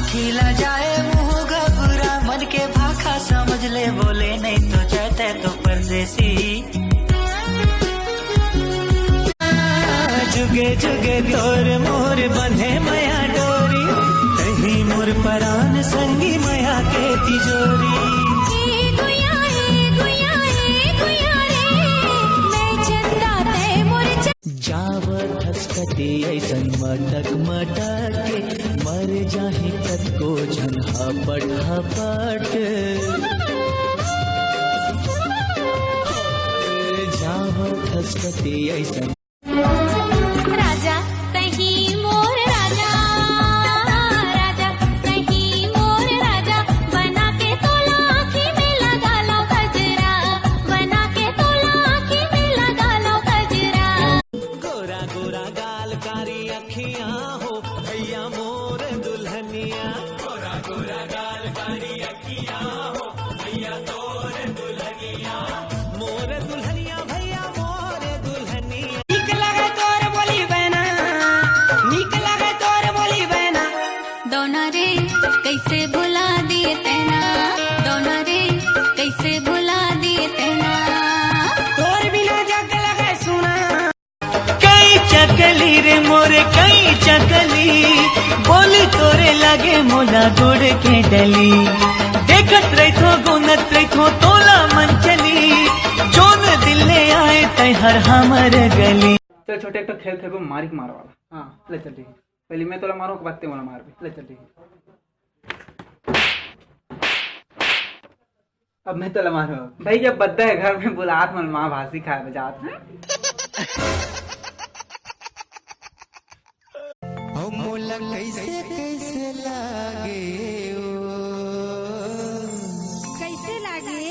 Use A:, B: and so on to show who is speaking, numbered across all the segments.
A: खिला जाए मुँह घबरा, मन के भाखा समझ ले, बोले नहीं तो चाहते तो परदेसी। जुगे जुगे तोर मोर बंधे मया डोरी, कहीं मोर परान संगी मया के तिजोरी। जावत हसकती ऐसन मटक मटक के, मर जाही तक को झन हपट हपट। जावत हसकती ऐसन
B: राजा कहीं मोर राजा, राजा कहीं मोर राजा, बना के तोला आँखी में लगा लो गजरा, बना के तोला आँखी में लगा लो गजरा।
A: गोरा गोरा गाल कारी अखियां हो भैया मोर दुल्हनिया, गोरा गोरा गाल कारी अखियां हो भैया तोर दुल्हनिया, मोर दुल्हनिया भैया मोर दुल्हनिया। नीक लगे तोर बोली बहना, नीक लगे तोर बोली बहना।
B: दोना रे कैसे भुला दिए तेना, दोना रे कैसे भुला दिए तेना।
A: तोर बिना जग लगे सुना, कई चकली रे मोरे कई चकली, बोली तोरे लगे मोला गुड़ के डली। देखत रही थो गुनत रही थो तोला मन चली, जोन दिल ले आए तय हर हमर गली।
C: चल छोटे एक खेल खेल मारिक मारो वाला। हाँ ले चल ठीक है, पहले मैं तोला मारो बात वाला मार भी। ले चल ठीक है, अब मैं तोला मारो भाई। जब बद्दा है घर में बुलात मन माँ भासी खाए बजात है।
A: मोला कैसे कैसे लागे ओ,
B: कैसे लागे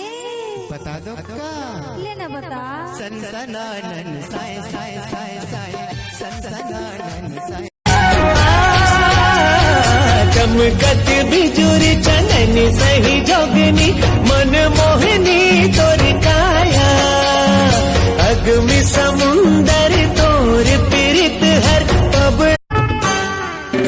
A: बता दो का
B: लेना बता।
A: सनसनानन साए साए साए साए, सनसनानन साए। चमकत बिजुरी चननी सही जोगनी, मन मोहनी तोर काया, अग्नि समुंदर तोर पीरित हर पब।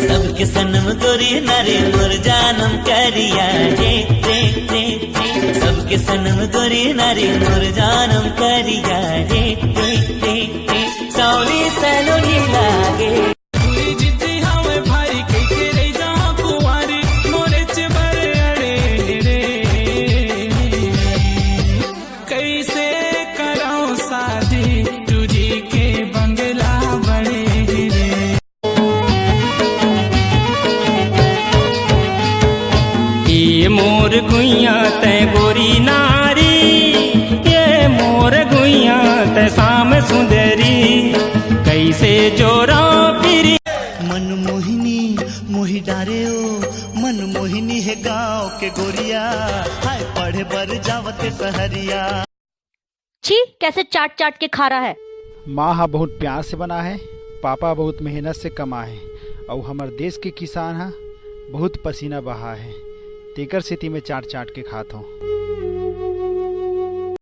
A: सबके सनम गोरी नारे मोर जानम करिया रे रे रे रे, सबके सनम गोरी नारे मोर जानम करिया रे रे रे रे, सौली सलोनी लागे।
D: मोर गुइया तै गोरी नारी, ये मोर गुइया तै शाम सुंदरी, कैसे जोरा फिरी।
A: मन मोहिनी मोहि डारे ओ, मन मोहिनी है गाँव के गोरिया, हाय पढ़े बर जावते सहरिया।
E: छी कैसे चाट चाट के खा रहा है।
F: माँ हा बहुत प्यार से बना है, पापा बहुत मेहनत से कमा है, और हमारे देश के किसान हा बहुत पसीना बहा है, तेकर सेती में चाट चाट के खाता हूँ।